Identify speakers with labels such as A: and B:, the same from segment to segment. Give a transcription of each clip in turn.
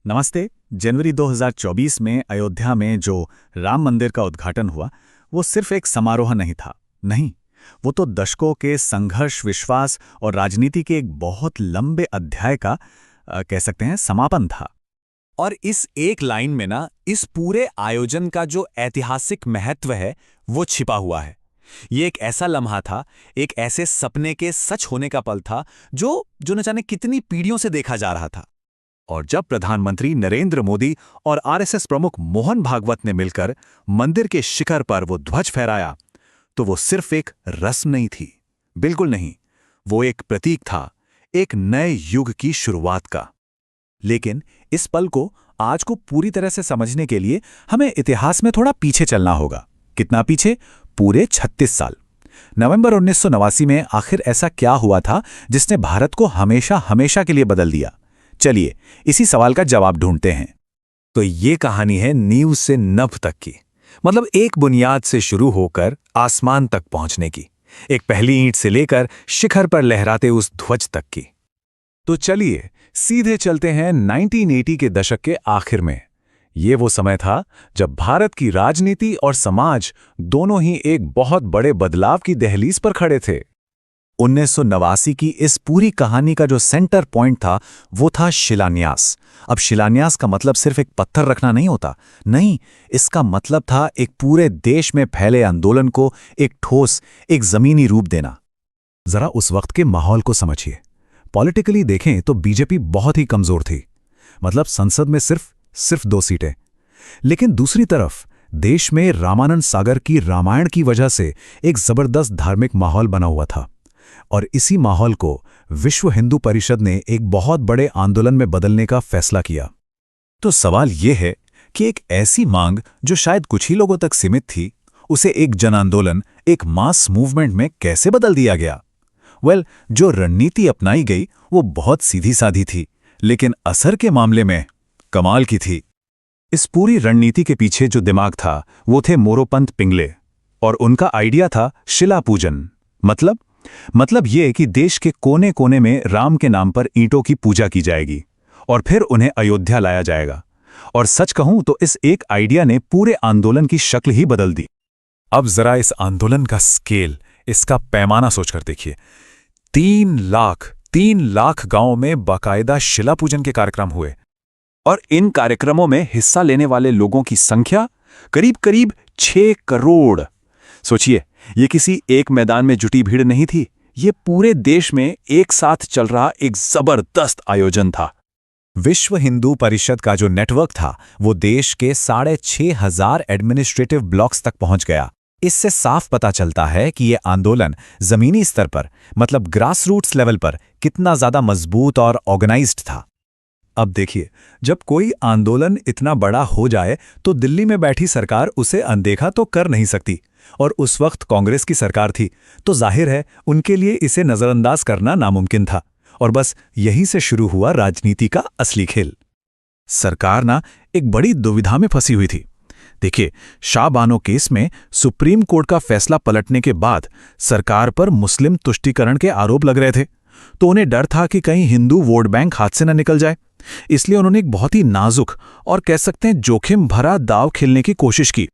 A: नमस्ते। जनवरी 2024 में अयोध्या में जो राम मंदिर का उद्घाटन हुआ, वो सिर्फ एक समारोह नहीं था। नहीं, वो तो दशकों के संघर्ष, विश्वास और राजनीति के एक बहुत लंबे अध्याय का कह सकते हैं समापन था।
B: और इस एक लाइन में ना इस पूरे आयोजन का जो ऐतिहासिक महत्व है वो छिपा हुआ है। ये एक ऐसा लम्हा था, एक ऐसे सपने के सच होने का पल था जो न जाने कितनी पीढ़ियों से देखा जा रहा था। और जब प्रधानमंत्री नरेंद्र मोदी और आरएसएस प्रमुख मोहन भागवत ने मिलकर मंदिर के शिखर पर वो ध्वज फहराया, तो वो सिर्फ एक रस्म नहीं थी, बिल्कुल नहीं। वो एक प्रतीक था, एक नए युग की शुरुआत का। लेकिन इस पल को, आज को पूरी तरह से समझने के लिए हमें इतिहास में थोड़ा पीछे चलना होगा। कितना पीछे? पूरे 36 साल। नवंबर 1989 में आखिर ऐसा क्या हुआ था जिसने भारत को हमेशा हमेशा के लिए बदल दिया? चलिए इसी सवाल का जवाब ढूंढते हैं। तो ये कहानी है नींव से नभ तक की, मतलब एक बुनियाद से शुरू होकर आसमान तक पहुंचने की, एक पहली ईंट से लेकर शिखर पर लहराते उस ध्वज तक की। तो चलिए सीधे चलते हैं 1980 के दशक के आखिर में। ये वो समय था जब भारत की राजनीति और समाज दोनों ही एक बहुत बड़े बदलाव की दहलीज पर खड़े थे। 1989 की इस पूरी कहानी का जो सेंटर पॉइंट था वो था शिलान्यास। अब शिलान्यास का मतलब सिर्फ एक पत्थर रखना नहीं होता, नहीं, इसका मतलब था एक पूरे देश में फैले आंदोलन को एक ठोस, एक जमीनी रूप देना। जरा उस वक्त के माहौल को समझिए। पॉलिटिकली देखें तो बीजेपी बहुत ही कमजोर थी, मतलब संसद में सिर्फ 2 सीटें। लेकिन दूसरी तरफ देश में रामानंद सागर की रामायण की वजह से एक जबरदस्त धार्मिक माहौल बना हुआ था, और इसी माहौल को विश्व हिंदू परिषद ने एक बहुत बड़े आंदोलन में बदलने का फैसला किया। तो सवाल यह है कि एक ऐसी मांग जो शायद कुछ ही लोगों तक सीमित थी, उसे एक जन आंदोलन, एक मास मूवमेंट में कैसे बदल दिया गया? जो रणनीति अपनाई गई वो बहुत सीधी साधी थी, लेकिन असर के मामले में कमाल की थी। इस पूरी रणनीति के पीछे जो दिमाग था वो थे मोरोपंत पिंगले, और उनका आइडिया था शिला पूजन। मतलब ये कि देश के कोने कोने में राम के नाम पर ईंटों की पूजा की जाएगी और फिर उन्हें अयोध्या लाया जाएगा। और सच कहूं तो इस एक आइडिया ने पूरे आंदोलन की शक्ल ही बदल दी। अब जरा इस आंदोलन का स्केल, इसका पैमाना सोचकर देखिए। 3 लाख गांवों में बाकायदा शिला पूजन के कार्यक्रम हुए, और इन कार्यक्रमों में हिस्सा लेने वाले लोगों की संख्या करीब 6 करोड़। सोचिए, ये किसी एक मैदान में जुटी भीड़ नहीं थी, ये पूरे देश में एक साथ चल रहा एक जबरदस्त आयोजन था। विश्व हिंदू परिषद का जो नेटवर्क था वो देश के 6,500 एडमिनिस्ट्रेटिव ब्लॉक्स तक पहुंच गया। इससे साफ पता चलता है कि ये आंदोलन जमीनी स्तर पर, मतलब ग्रास रूट्स लेवल पर, कितना ज्यादा मजबूत और ऑर्गेनाइज्ड था। अब देखिए, जब कोई आंदोलन इतना बड़ा हो जाए तो दिल्ली में बैठी सरकार उसे अनदेखा तो कर नहीं सकती, और उस वक्त कांग्रेस की सरकार थी, तो जाहिर है उनके लिए इसे नजरअंदाज करना नामुमकिन था। और बस यहीं से शुरू हुआ राजनीति का असली खेल। सरकार ना एक बड़ी दुविधा में फंसी हुई थी। देखिए, शाह बानो केस में सुप्रीम कोर्ट का फैसला पलटने के बाद सरकार पर मुस्लिम तुष्टीकरण के आरोप लग रहे थे, तो उन्हें डर था कि कहीं हिंदू वोट बैंक हाथ से न निकल जाए। इसलिए उन्होंने एक बहुत ही नाजुक और कह सकते हैं जोखिम भरा दांव खेलने की कोशिश की।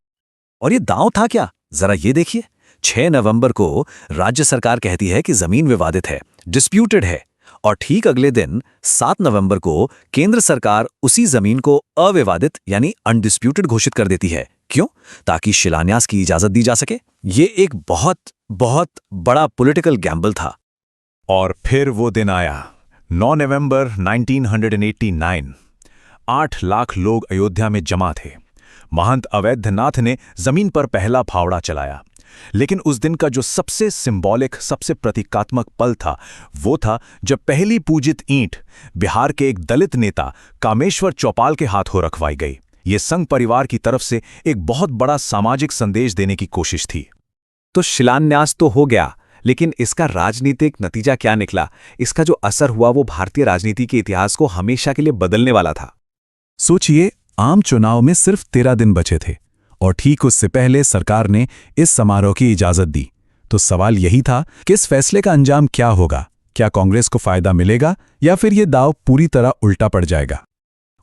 B: और ये दांव था क्या? जरा ये देखिए। 6 नवंबर को राज्य सरकार कहती है कि जमीन विवादित है, डिस्प्यूटेड है, और ठीक अगले दिन 7 नवंबर को केंद्र सरकार उसी जमीन को अविवादित यानी अनडिस्प्यूटेड घोषित कर देती है। क्यों? ताकि शिलान्यास की इजाजत दी जा सके। ये एक बहुत बड़ा पॉलिटिकल गैम्बल था। और फिर वो दिन आया, 9 नवंबर 1989। 8 लाख लोग अयोध्या में जमा थे। महंत अवैधनाथ ने जमीन पर पहला फावड़ा चलाया। लेकिन उस दिन का जो सबसे सिंबॉलिक, सबसे प्रतीकात्मक पल था, वो था जब पहली पूजित ईंट बिहार के एक दलित नेता कामेश्वर चौपाल के हाथों रखवाई गई। ये संघ परिवार की तरफ से एक बहुत बड़ा सामाजिक संदेश देने की कोशिश थी। तो शिलान्यास तो हो गया, लेकिन इसका राजनीतिक नतीजा क्या निकला? इसका जो असर हुआ वो भारतीय राजनीति के इतिहास को हमेशा के लिए बदलने वाला था। सोचिए, आम चुनाव में सिर्फ 13 दिन बचे थे, और ठीक उससे पहले सरकार ने इस समारोह की इजाजत दी। तो सवाल यही था कि इस फैसले का अंजाम क्या होगा? क्या कांग्रेस को फायदा मिलेगा या फिर ये दांव पूरी तरह उल्टा पड़ जाएगा?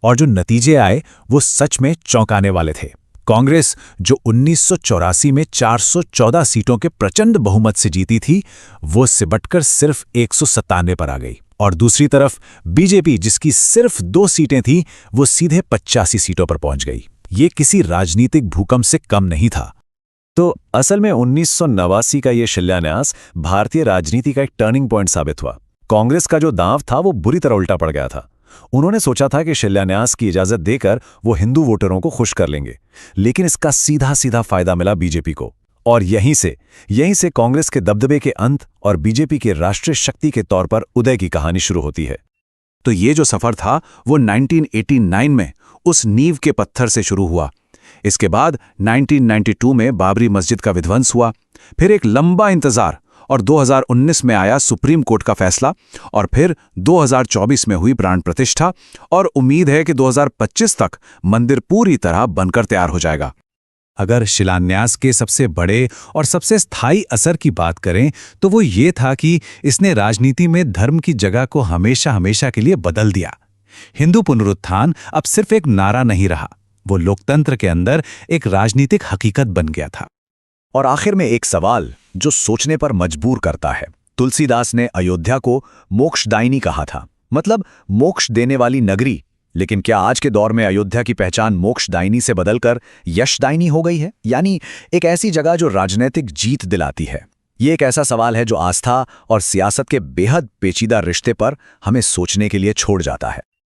B: और जो नतीजे आए वो सच में चौंकाने वाले थे। कांग्रेस, जो 1984 में 414 सीटों के प्रचंड बहुमत से जीती थी, वो सिमटकर सिर्फ 197 पर आ गई। और दूसरी तरफ बीजेपी, जिसकी सिर्फ 2 सीटें थीं, वो सीधे 85 सीटों पर पहुंच गई। ये किसी राजनीतिक भूकंप से कम नहीं था। तो असल में 1989 का ये शिलान्यास भारतीय राजनीति का एक टर्निंग पॉइंट साबित हुआ। कांग्रेस का जो दांव था वो बुरी तरह उल्टा पड़ गया था। उन्होंने सोचा था कि शिलान्यास की इजाजत देकर वो हिंदू वोटरों को खुश कर लेंगे, लेकिन इसका सीधा सीधा फायदा मिला बीजेपी को। और यहीं से कांग्रेस के दबदबे के अंत और बीजेपी के राष्ट्रीय शक्ति के तौर पर उदय की कहानी शुरू होती है।
A: तो ये जो सफर था वो 1989 में उस नींव के पत्थर से शुरू हुआ। इसके बाद 1992 में बाबरी मस्जिद का विध्वंस हुआ, फिर एक लंबा इंतजार, और 2019 में आया सुप्रीम कोर्ट का फैसला, और फिर 2024 में हुई प्राण प्रतिष्ठा, और उम्मीद है कि 2025 तक मंदिर पूरी तरह बनकर तैयार हो जाएगा।
B: अगर शिलान्यास के सबसे बड़े और सबसे स्थायी असर की बात करें तो वो ये था कि इसने राजनीति में धर्म की जगह को हमेशा हमेशा के लिए बदल दिया। हिंदू पुनरुत्थान अब सिर्फ एक नारा नहीं रहा, वो लोकतंत्र के अंदर एक राजनीतिक हकीकत बन गया था।
A: और आखिर में एक सवाल जो सोचने पर मजबूर करता है। तुलसीदास ने अयोध्या को मोक्षदायिनी कहा था, मतलब मोक्ष देने वाली नगरी। लेकिन क्या आज के दौर में अयोध्या की पहचान मोक्षदायिनी से बदलकर यशदायिनी हो गई है, यानी एक ऐसी जगह जो राजनीतिक जीत दिलाती है? ये एक ऐसा सवाल है जो आस्था और सियासत के बेहद पेचीदा रिश्ते पर हमें सोचने के लिए छोड़ जाता है।